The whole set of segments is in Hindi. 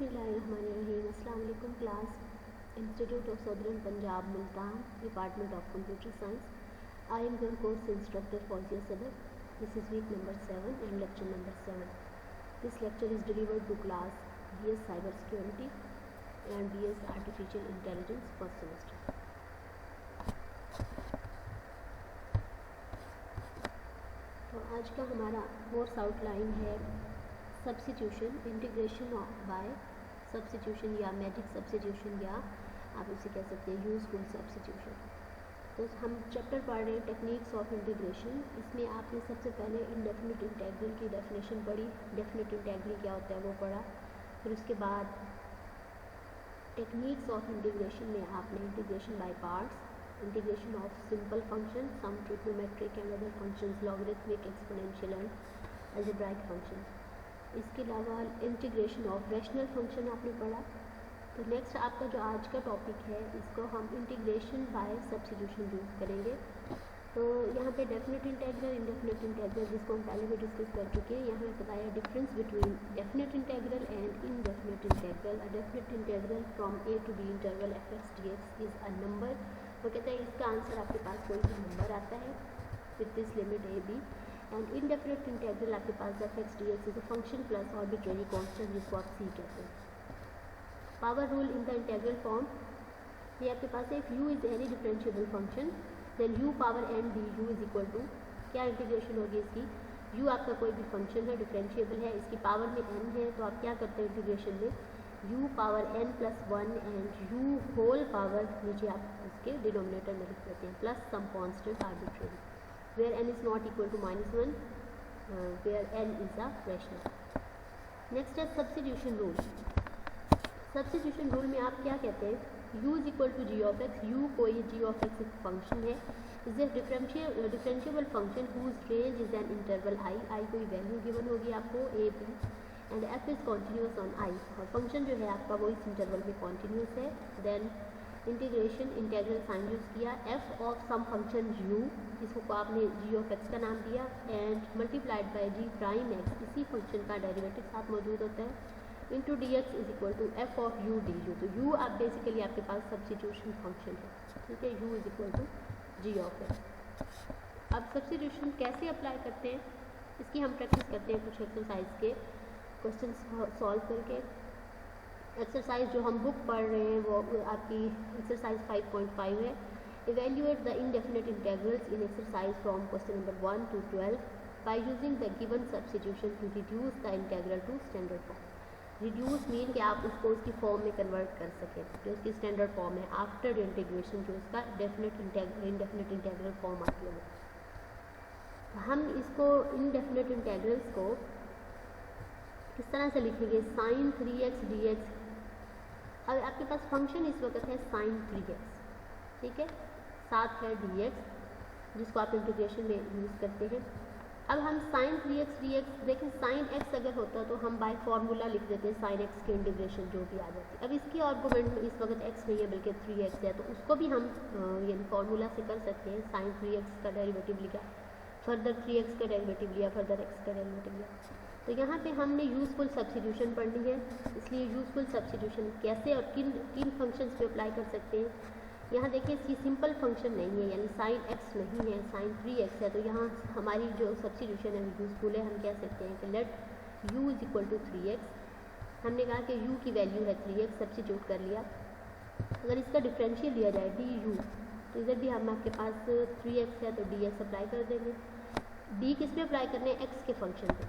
बिस्मिल्लाहिर्रहमानिर्रहीम। अस्सलाम वालेकुम class. Institute of southern Punjab Multan, department of computer science. I am your course instructor Fauzia सदर. This is week number 7 and lecture number 7. This lecture is delivered to class BS Cyber Security and BS Artificial Intelligence first semester. तो आज का हमारा कोर्स आउटलाइन है सब्स्टिट्यूशन, इंटीग्रेशन बाय सब्स्टिट्यूशन या मैजिक सब्स्टिट्यूशन या आप इसे कह सकते हैं यूजफुल सब्स्टिट्यूशन. तो हम चैप्टर पढ़ रहे हैं टेक्निक्स ऑफ इंटीग्रेशन. इसमें आपने सबसे पहले इंडेफिनिट इंटीग्रल की डेफिनेशन पढ़ी. डेफिनिट इंटीग्रल क्या होता है वो पढ़ा. फिर उसके बाद टेक्निक्स ऑफ इंटीग्रेशन में आपने integration by parts, integration of simple function, some, trigonometric and other functions, logarithmic, exponential and algebraic functions. इसके अलावा इंटीग्रेशन ऑफ रैशनल फंक्शन आपने पढ़ा. तो नेक्स्ट आपका जो आज का टॉपिक है इसको हम इंटीग्रेशन बाय सब्स्टिट्यूशन यूज़ करेंगे. तो यहाँ पे डेफिनेट इंटीग्रल, इंडेफिनेट इंटीग्रल जिसको हम पहले भी डिस्कस कर चुके हैं. यहाँ बताया difference between definite integral and indefinite integral. A definite integral from a to b interval f x d x is a number. वो कहते हैं इसका आंसर आपके पास कोई भी नंबर आता है with this limit a b. And indefinite integral आपके पास f x d x is a function plus arbitrary constant जिसको आप सी कहते हैं. Power rule in the integral form ये आपके पास है. If u is any differentiable function then u power n d u is equal to, क्या इंटीग्रेशन होगी इसकी. यू आपका कोई भी फंक्शन है, डिफरेंशिएबल है, इसकी पावर में एन है, तो आप क्या करते हैं इंटीग्रेशन में u power n plus one and u whole power नीचे आप इसके डिनोमिनेटर में लिख देते हैं plus some constant arbitrary where n is not equal to -1, where n is a rational. Next है substitution rule. Substitution rule में आप क्या कहते हैं, u is equal to g of x. u कोई g of x एक फंक्शन है, is a differentiable function whose range is an interval i. i कोई वैल्यू गिवन होगी आपको a b and f is continuous on i. और फंक्शन जो है आपका वो इस इंटरवल में कॉन्टीन्यूस है. Then integration integral sign use किया. F of some function u जिसको आपने g ऑफ x का नाम दिया and multiplied by g prime x, इसी फंक्शन का डेरिवेटिव साथ मौजूद होता है into d x is equal to f of u d u. तो u आप बेसिकली आपके पास सब्स्टिट्यूशन फंक्शन है, ठीक है. u is equal to g of x. अब सब्स्टिट्यूशन कैसे अप्लाई करते हैं इसकी हम प्रैक्टिस करते हैं कुछ एक्सरसाइज के क्वेश्चन सॉल्व करके. एक्सरसाइज जो हम बुक पढ़ रहे हैं वो आपकी एक्सरसाइज 5.5 है. Evaluate the indefinite integrals in exercise from question number 1 to 12 by using the given substitution to reduce the integral to standard form. Reduce mean कि आप उसको उसकी फॉर्म में कन्वर्ट कर सकें जो उसकी स्टैंडर्ड फॉर्म है आफ्टर इंटीग्रेशन, जो उसका इंडेफिनेट इंटीग्रल फॉर्म आती है. हम इसको इंडेफिनेट इंटीग्रल्स को किस तरह से लिखेंगे, साइन 3x dx. अब आपके पास फंक्शन इस वक्त है साइन 3x, ठीक है, साथ है dx जिसको आप इंटीग्रेशन में यूज़ करते हैं. अब हम साइन 3x dx देखें, साइन x अगर होता तो हम बाय फार्मूला लिख देते हैं साइन x की इंटीग्रेशन जो भी आ जाती. अब इसकी आर्गुमेंट में इस वक्त x नहीं है बल्कि 3x है, तो उसको भी हम यानी फार्मूला से कर सकते हैं. साइन 3x का डेरिवेटिव लिखा, फर्दर 3x का डेरिवेटिव लिया, फर्दर x का डेरिवेटिव लिया. तो यहाँ पे हमने यूज़फुल सब्स्टिट्यूशन पढ़नी है, इसलिए यूज़फुल सब्स्टिट्यूशन कैसे और किन फंक्शंस पे अप्लाई कर सकते हैं. यहाँ देखिए इसकी सिंपल फंक्शन नहीं है यानी साइन x नहीं है, साइन 3x है, तो यहाँ हमारी जो सब्स्टिट्यूशन है यूज़फुल है. हम कह सकते हैं कि let u is equal to 3x. हमने कहा कि u की वैल्यू है 3x, सब्स्टिट्यूट कर लिया. अगर इसका डिफरेंशियल दिया जाए du, तो इधर भी हम आपके पास 3x है तो dx अप्लाई कर देंगे. d किस पे अप्लाई करने हैं, x के फंक्शन पे.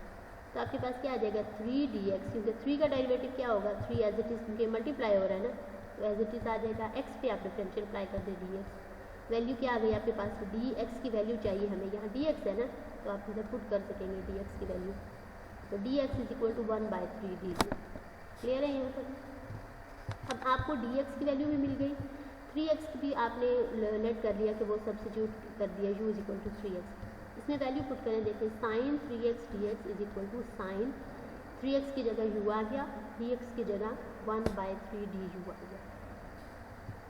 तो आपके पास क्या आ जाएगा 3dx, क्योंकि 3 का डेरिवेटिव क्या होगा 3 एज इट इज़, क्योंकि मल्टीप्लाई हो रहा है ना, तो एज इट इज़ आ जाएगा. x पे आप डिफरेंशियल अप्लाई कर दे dx. वैल्यू क्या आ गई आपके पास, dx की वैल्यू चाहिए हमें. यहाँ dx है ना, तो आप इधर पुट कर सकेंगे dx की वैल्यू. तो dx is equal to 1/3 dt. Clear है यहाँ पर. अब आपको dx की वैल्यू भी मिल गई, 3x भी आपने लेट कर लिया कि वो सब्स्टिट्यूट कर दिया u is equal to 3x. इसमें वैल्यू पुट करें, देखिए sine 3x dx is equal to sine 3x की जगह u आ गया, dx की जगह 1/3 du आ गया.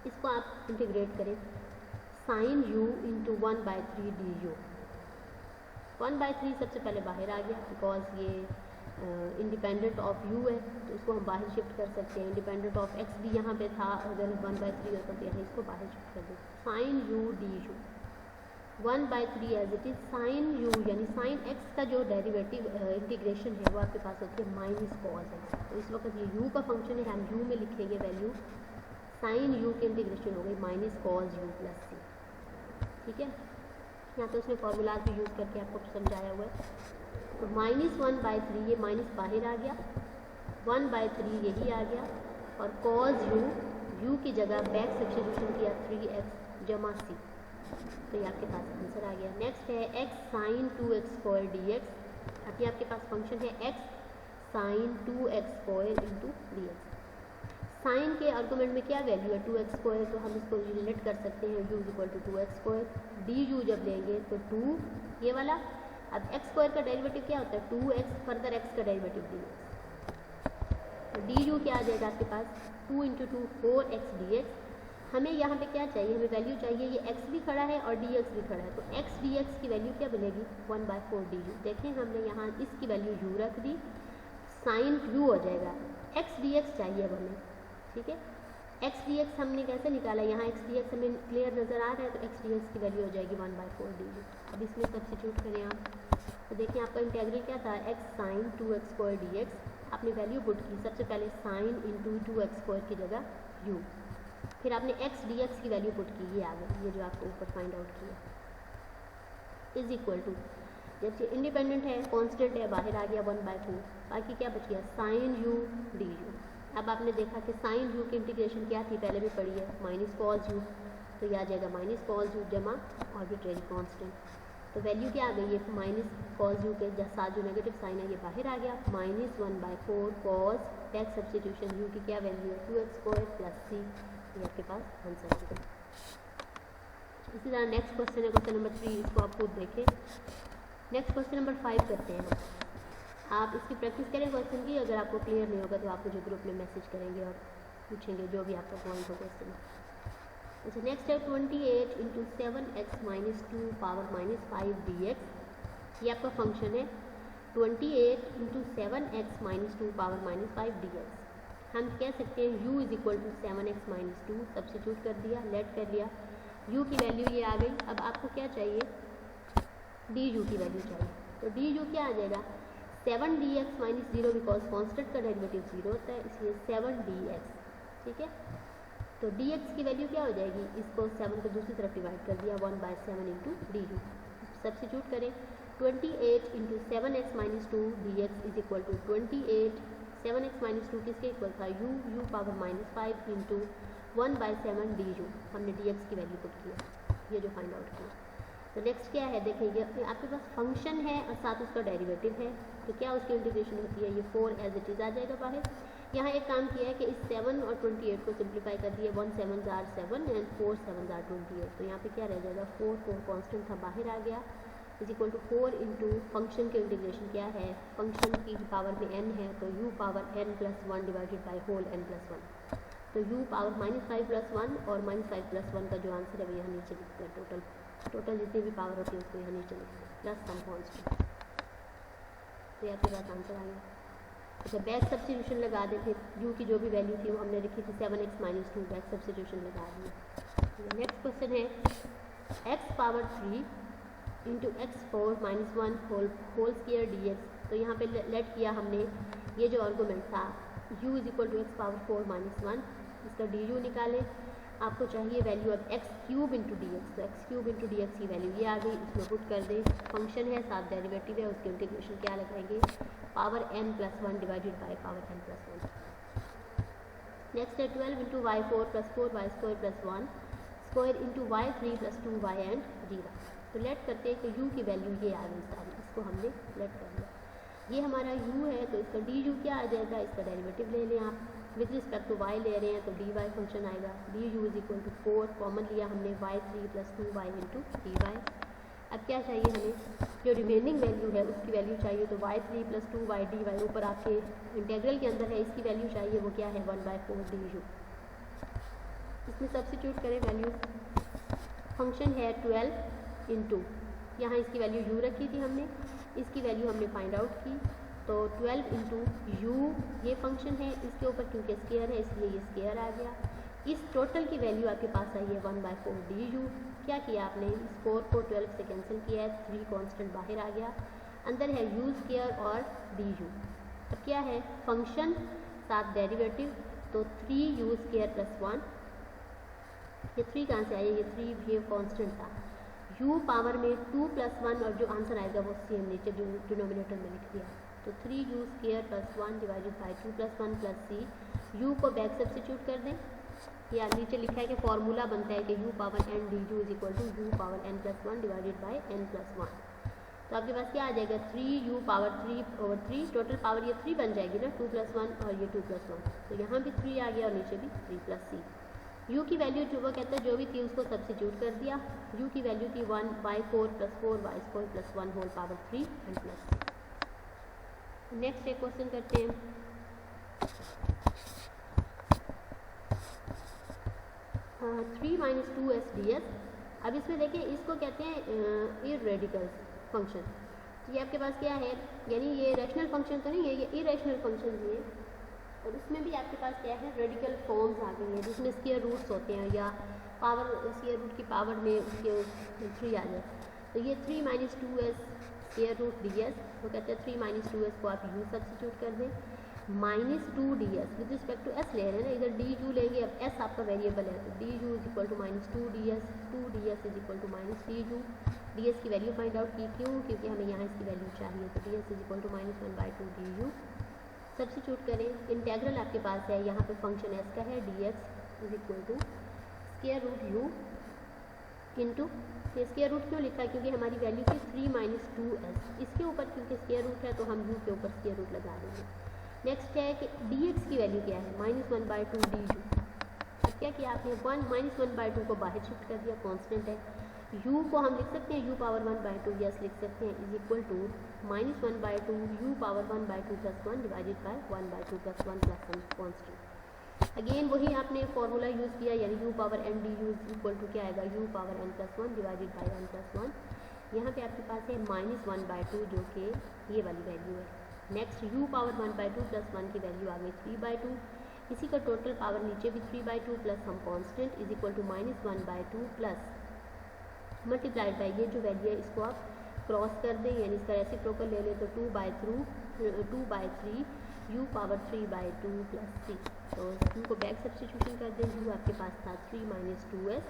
इसको आप इंटीग्रेट करें, साइन u इंटू 1/3 du. 1/3 सबसे पहले बाहर आ गया बिकॉज ये इंडिपेंडेंट ऑफ यू है तो इसको हम बाहर शिफ्ट कर सकते हैं। इंडिपेंडेंट ऑफ एक्स भी यहाँ पे था, अगर 1/3 होता तो यहाँ इसको बाहर शिफ्ट कर दें। Sine u d u 1/3 as it is sine u, यानी साइन एक्स का जो डेरिवेटिव इंटीग्रेशन है वो आपके पास होती है माइनस कॉस एक्स। तो इस वक्त ये यू का फंक्शन है, हम यू में लिखेंगे वैल्यू साइन यू की इंटीग्रेशन हो गई माइनस कॉस यू प्लस सी। ठीक है, यहाँ तो उसने फॉर्मूलाज भी यूज़ करके आपको समझाया हुआ है। तो -1/3 ये माइनस बाहर आ गया, 1/3 यही आ गया, और कॉस यू की जगह बैक सब्स्टिट्यूशन किया 3x जमा सी, तो ये आपके पास आंसर आ गया। नेक्स्ट है x साइन 2x² dx। अभी आपके पास फंक्शन है x sine 2x² into dx। Sine के आर्गूमेंट में क्या वैल्यू है 2x², तो हम इसको रिलेट कर सकते हैं u = 2x²। du जब लेंगे तो 2 ये वाला, अब x² का डेरिवेटिव क्या होता है 2x, फर्दर x का डेरिवेटिव dx। तो du क्या आ जाएगा आपके पास 2 × 2 4x dx। हमें यहाँ पे क्या चाहिए, हमें वैल्यू चाहिए, ये x भी खड़ा है और dx भी खड़ा है, तो x dx की वैल्यू क्या बनेगी 1/4 du। देखें हमने यहाँ इसकी वैल्यू u रख दी, साइन u हो जाएगा, x dx चाहिए अब हमें। ठीक है, x dx हमने कैसे निकाला, यहाँ x dx हमें क्लियर नज़र आ रहा है, तो x dx की वैल्यू हो जाएगी 1/4 du। अब इसमें सब्स्टिट्यूट करें आप, तो देखिए आपका इंटीग्रल क्या था x साइन 2x² dx। आपने वैल्यू पुट की, सबसे पहले साइन इंटू 2x² की जगह u, फिर आपने x dx की वैल्यू पुट की, ये आ गई, ये जो आपको ऊपर फाइंड आउट किया, इज इक्वल टू, जब ये इंडिपेंडेंट है कांस्टेंट है बाहर आ गया 1/4, बाकी क्या बच गया साइन u du। अब आपने देखा कि साइन u की इंटीग्रेशन क्या थी, पहले भी पढ़ी है माइनस कॉस u, तो यह आ जाएगा माइनस कॉस u जमा आर्बिट्रेरी कांस्टेंट, तो वैल्यू क्या आ गई है माइनस कॉस u के साथ जो नेगेटिव साइन है ये बाहर आ गया, -1/4 कॉस बैक सब्स्टिट्यूशन u की क्या वैल्यू है 2x² प्लस c, ये आपके पास आंसर आ गया। इसी तरह नेक्स्ट क्वेश्चन है क्वेश्चन नंबर 3, इसको आप खुद देखें। नेक्स्ट क्वेश्चन नंबर 5 करते हैं आप इसकी प्रैक्टिस करें क्वेश्चन की, अगर आपको क्लियर नहीं होगा तो आप मुझे ग्रुप में मैसेज करेंगे और पूछेंगे जो भी आपका पॉइंट हो क्वेश्चन। अच्छा, नेक्स्ट है 28 × 7x - 2 पावर -5 dx। ये आपका फंक्शन है 28 × 7x - 2 पावर -5 dx। हम कह सकते हैं u = 7x - 2, सब्स्टिट्यूट कर दिया, लेट कर लिया, u की वैल्यू ये आ गई। अब आपको क्या चाहिए du की वैल्यू चाहिए, तो du क्या आ जाएगा 7dx - 0, बिकॉज कॉन्स्टेंट का डेरिवेटिव 0 होता है, इसलिए 7dx। ठीक है, तो dx की वैल्यू क्या हो जाएगी, इसको 7 को दूसरी तरफ डिवाइड कर दिया 1/7 × du। सब्स्टिट्यूट करें 28 × 7x - 2 dx is equal to 28 7x - 2 किसके इक्वल था u पावर -5 × 1/7 du। हमने dx की वैल्यू पुट किया, ये जो फाइंड आउट किया। तो नेक्स्ट क्या है देखिए, आपके पास फंक्शन है और साथ उसका डेरिवेटिव है, तो क्या उसकी इंटीग्रेशन होती है, ये 4 एज इट इज़ आ जाएगा बाहर। यहाँ एक काम किया है कि इस 7 और 28 को सिंप्लीफाई कर दिया, 1 7s are 7 and 4 7s are 28, तो यहाँ पे क्या रह जाएगा 4 कांस्टेंट था बाहर आ गया, is equal to 4 into function की इंटीग्रेशन क्या है, फंक्शन की पावर में n है, तो u power n+1 divided by whole n+1, तो u पावर -5 + 1 और -5 + 1 का जो आंसर है वो यहाँ नीचे लिखते हैं, टोटल जितनी भी पावर होती है उसको यहाँ नीचे लिखते हैं प्लस सम कांस्टेंट, तो ये आपके पास आंसर आ गया। अच्छा, बैक सब्स्टिट्यूशन लगा दे, फिर u की जो भी वैल्यू थी वो हमने लिखी थी 7x - 2, बैक सब्स्टिट्यूशन लगा दी। नेक्स्ट क्वेश्चन है x power 3 × x4 - 1 whole square dx। तो यहाँ पे लेट किया हमने ये जो आर्गूमेंट था u = x पावर 4 - 1, इसका du निकालें, आपको चाहिए वैल्यू अब x³ × dx, तो x³ × dx की वैल्यू ये आ गई, इसमें पुट कर दें, फंक्शन है साथ डेरिवेटिव है, उसकी इंटीग्रेशन क्या लगाएंगे power n+1 divided by power n+1। Next है 12 × y4 + 4y² + 1 square into y3 + 2y and 0। तो लेट करते हैं कि u की वैल्यू ये आ गई सारी, इसको हमने लेट कर लिया, ये हमारा u है, तो इसका du क्या आ जाएगा, इसका डेरिवेटिव ले लें आप, विद रिस्पेक्ट टू y ले रहे हैं तो dy फंक्शन आएगा, du = 4 कॉमन लिया हमने y3 + 2y इंटू dy। अब क्या चाहिए हमें, जो रिमेनिंग वैल्यू है उसकी वैल्यू चाहिए, तो y3 + 2y dy ऊपर आपके इंटीग्रल के अंदर है, इसकी वैल्यू चाहिए, वो क्या है 1/4 du। इसमें सब्स्टिट्यूट करें वैल्यू, फंक्शन है 12 इंटू, यहाँ इसकी वैल्यू u रखी थी हमने, इसकी वैल्यू हमने फाइंड आउट की, तो 12 इंटू यू ये फंक्शन है, इसके ऊपर क्योंकि स्केयर है इसलिए ये स्केयर आ गया। इस टोटल की वैल्यू आपके पास आई है 1/4 डी यू। क्या किया आपने, इस 4 को 12 से कैंसिल किया है, 3 कॉन्स्टेंट बाहर आ गया, अंदर है यू स्केयर और डी यू। अब क्या है, फंक्शन साथ डेरिवेटिव, तो 3 यू स्केयर प्लस 1, ये 3 कहाँ से आया, ये 3 ये कॉन्स्टेंट था, u पावर में 2 + 1 और जो आंसर आएगा वो सेम नीचे डिनोमिनेटर में लिख दिया, तो 3u square plus 1 divided by 2 + 1 plus c, u को बैक सब्स्टिट्यूट कर दें, या नीचे लिखा है कि फॉर्मूला बनता है कि u power n du is equal to u power n + 1 divided by n + 1। तो आपके पास क्या आ जाएगा, 3u पावर 3/3, टोटल पावर ये 3 बन जाएगी ना, 2 + 1 और ये 2 + 1, तो यहाँ भी 3 आ गया और नीचे भी 3 + c। u की वैल्यू जो वो कहता है जो भी थी उसको सब्स्टिट्यूट कर दिया, u की वैल्यू थी 1/4 + 4y² + 1 whole power 3 and plus c। Next एक क्वेश्चन करते हैं, हाँ 3 - 2s ds। अब इसमें देखिए इसको कहते हैं इरेडिकल फंक्शन। तो ये आपके पास क्या है, यानी ये रैशनल फंक्शन तो नहीं है, ये इरेशनल फंक्शन ही है, और इसमें भी आपके पास क्या है, रेडिकल फॉर्म्स आ गई हैं जिसमें स्क्वायर रूट्स होते हैं या पावर स्क्वायर रूट की पावर में उसके 3 आ जाए। तो ये 3 - 2s स्क्वायर रूट ds, वो कहते हैं 3 - 2s को आप u सब्स्टिट्यूट कर दें, -2 ds with respect to s ले रहे हैं ना, इधर du लेंगे, अब s आपका वेरिएबल है, तो du is equal to -2 ds, 2 ds is equal to -3u। ds की वैल्यू फाइंड आउट की, क्यों, क्योंकि हमें यहाँ इसकी वैल्यू चाहिए, तो ds is equal to -1/2 du। Substitute करें, इंटेग्रल आपके पास है, यहाँ पे फंक्शन s का है, dx is equal to square root u into, ये स्क्वायर रूट क्यों लिखा है, क्योंकि हमारी वैल्यू थी 3 - 2s, इसके ऊपर क्योंकि स्क्वायर रूट है तो हम u के ऊपर स्क्वायर रूट लगा देंगे। नेक्स्ट है कि dx की वैल्यू क्या है, -1/2 du। अब क्या किया आपने, -1/2 को बाहर शिफ्ट कर दिया, कॉन्स्टेंट है, u को हम लिख सकते हैं u पावर 1/2, यस लिख सकते हैं, is equal to -1/2 u power 1/2 + 1 divided by 1/2 + 1 plus some constant. Again वही आपने फॉर्मूला यूज़ किया, यानी u power n du is equal to क्या आएगा, u power n + 1 divided by 1 + 1। यहाँ पे आपके पास है -1/2 जो कि ये वाली वैल्यू है। नेक्स्ट u पावर 1/2 + 1 की वैल्यू आ गई 3/2, इसी का टोटल पावर नीचे भी 3/2 plus some constant is equal to -1/2 plus multiplied by ये जो वैल्यू है इसको आप क्रॉस कर दें, यानी इसका रेसिप्रोकल ले लें, तो 2/3 u पावर 3/2 प्लस c। तो u को बैक सब्स्टिट्यूशन कर दें, u आपके पास था 3 - 2s,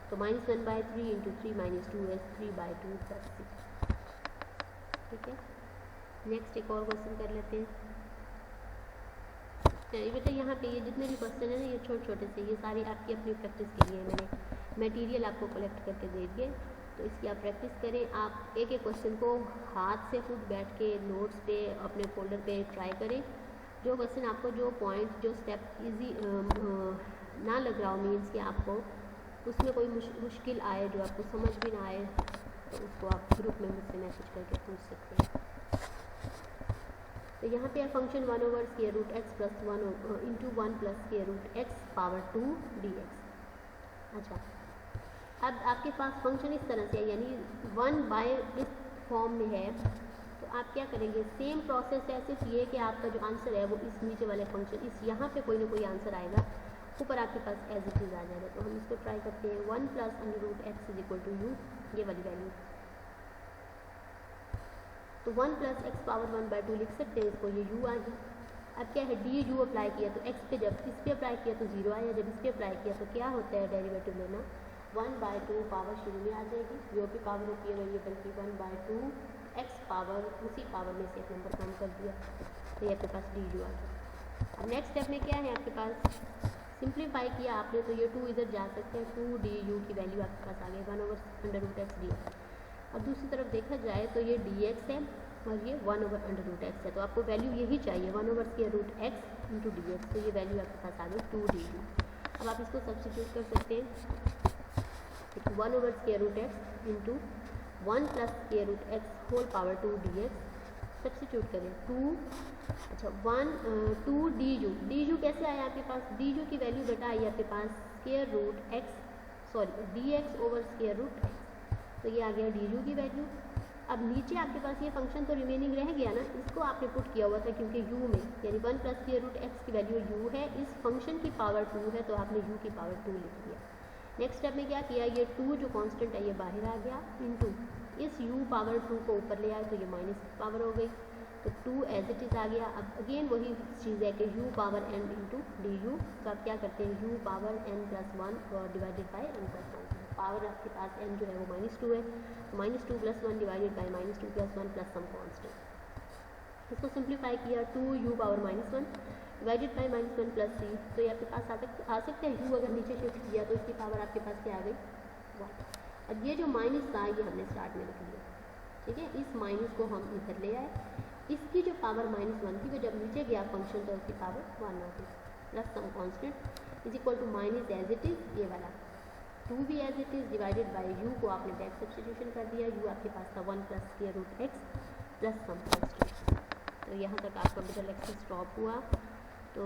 तो -1/3 इंटू 3 - 2s 3/2 प्लस c। ठीक है, नेक्स्ट एक और क्वेश्चन कर लेते हैं। बेटा यहाँ पे ये जितने भी क्वेश्चन है ना, ये छोटे छोटे से, ये सारी आपकी अपनी प्रैक्टिस के लिए मैंने मटेरियल आपको कलेक्ट करके दे दिए, तो इसकी आप प्रैक्टिस करें। आप एक एक क्वेश्चन को हाथ से खुद बैठ के नोट्स पे अपने फोल्डर पे ट्राई करें। जो क्वेश्चन आपको, जो पॉइंट, जो स्टेप इजी ना लग रहा हो, मीन्स कि आपको उसमें कोई मुश्किल आए, जो आपको समझ भी ना आए, तो उसको आप ग्रुप में मुझसे मैसेज करके पूछ सकते हैं। तो यहाँ पे function 1/√x + 1 into 1 + √x power 2 dx। अच्छा, अब आपके पास फंक्शन इस तरह से है, यानी 1 इस फॉर्म में है, तो आप क्या करेंगे, सेम प्रोसेस है, सिर्फ ये कि आपका जो आंसर है वो इस नीचे वाले फंक्शन, इस यहाँ पे कोई ना कोई आंसर आएगा, ऊपर आपके पास एज इट इज़ आ जाएगा। तो हम इसको ट्राई करते हैं, 1 + √x is equal to u, ये वाली वैल्यू, तो 1 + x पावर 1/2 लिख सकते हैं इसको, ये u आ गया। अब क्या है, डी यू अप्लाई किया तो x पे, जब इस पे अप्लाई किया तो 0 आया, जब इस पे अप्लाई किया तो क्या होता है, डेरिवेटिव लेना, 1/2 पावर शुरू में आ जाएगी, जो की पावर होती है वेरिएबल की 1/2 x पावर, उसी पावर में से एक नंबर कम कर दिया, तो ये आपके पास डी यू आ गया। अब नेक्स्ट स्टेप में क्या है, आपके पास सिंप्लीफाई किया आपने, तो ये 2 इधर जा सकते हैं, 2 डी यू की वैल्यू आपके पास आ गई 1/√x dx। अब दूसरी तरफ देखा जाए तो ये dx है और ये 1/√x है, तो आपको वैल्यू यही चाहिए, 1/√x इंटू dx, तो ये वैल्यू आपके पास आ गई 2 du। अब आप इसको सब्स्टिट्यूट कर सकते हैं, 1/√x into 1 + √x whole power 2 dx, substitute करें 2, अच्छा 2 du कैसे आया आपके पास, du की वैल्यू बेटा आई आपके पास dx/√x, तो ये आ गया du की वैल्यू। अब नीचे आपके पास ये फंक्शन तो रिमेनिंग रह गया ना, इसको आपने पुट किया हुआ था क्योंकि u में यानी 1 प्लस स्क्वायर रूट एक्स की वैल्यू u है, इस फंक्शन की पावर 2 है तो आपने u की पावर 2 लिख दिया। नेक्स्ट स्टेप में क्या किया, ये 2 जो कांस्टेंट है ये बाहर आ गया, इनटू इस u पावर 2 को ऊपर ले आए तो ये माइनस की पावर हो गई, तो 2 एज इट इज़ आ गया। अब अगेन वही चीज़ है कि u power n into D u, तो आप क्या करते हैं u पावर n प्लस 1 और divided by n plus 1, power आपके पास n जो है वो -2 है, तो -2 plus 1 divided by -2 plus 1 plus some constant. इसको सिंप्लीफाई किया 2u power -1 divided by -1 plus c, तो ये आपके पास आ सकते हैं u अगर नीचे शिफ्ट किया तो इसकी पावर आपके पास क्या आ गई 1। अब ये जो माइनस था ये हमने स्टार्ट में लिख लिया, ठीक है, इस माइनस को हम इधर ले आए, इसकी जो पावर -1 थी वो जब नीचे गया फंक्शन तो उसकी पावर 1 आ गई, plus some constant is equal to minus as it is ये वाला 2 भी as it is divided by u को आपने बैक सब्स्टिट्यूशन कर दिया, u आपके पास था 1 plus square root x plus some constant. तो यहाँ तक आपका मिडल लेक्चर स्टॉप हुआ। तो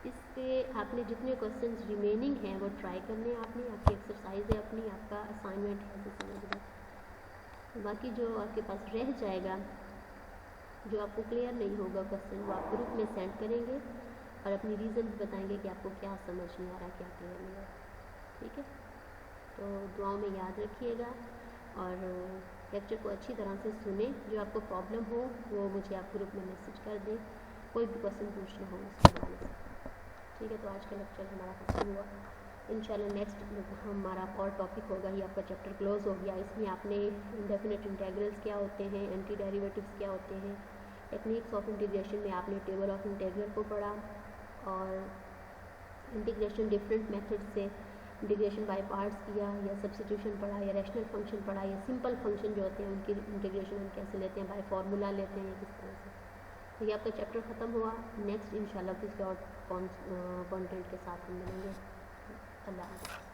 इससे आपने जितने क्वेश्चंस रिमेनिंग हैं वो ट्राई करने हैं, आपने आपकी एक्सरसाइज है, अपनी आपका असाइनमेंट है तो समझ लो। बाकी जो आपके पास रह जाएगा, जो आपको क्लियर नहीं होगा क्वेश्चन, वो आप ग्रुप में सेंड करेंगे और अपनी रीज़न भी बताएंगे कि आपको क्या समझ नहीं आ रहा, क्या क्लियर नहीं आ रहा, ठीक है। तो दुआओं में याद रखिएगा और लेक्चर को अच्छी तरह से सुने। जो आपको प्रॉब्लम हो वो मुझे आप ग्रुप में मैसेज कर दें, कोई भी क्वेश्चन पूछना हो उसके बारे में, ठीक है। तो आज का लेक्चर हमारा खत्म हुआ, इंशाल्लाह नेक्स्ट हमारा और टॉपिक होगा, ये आपका चैप्टर क्लोज हो गया। इसमें आपने इंडेफिनिट इंटीग्रल्स क्या होते हैं, एंटी डेरिवेटिव्स क्या होते हैं, टेक्निक्स ऑफ इंटीग्रेशन में आपने टेबल ऑफ इंटीग्रल को पढ़ा और इंटीग्रेशन डिफरेंट मेथड से इंटीग्रेशन बाय पार्ट्स किया, या सब्स्टिट्यूशन पढ़ा, या रैशनल फंक्शन पढ़ा, या सिंपल फंक्शन जो होते हैं उनकी इंटीग्रेशन हम कैसे लेते हैं, बाय फार्मूला लेते हैं, किस तरह से। तो ये आपका चैप्टर ख़त्म हुआ, नेक्स्ट इंशाल्लाह किसी और कंटेंट के साथ हम मिलेंगे। अल्लाह हाफ़िज़।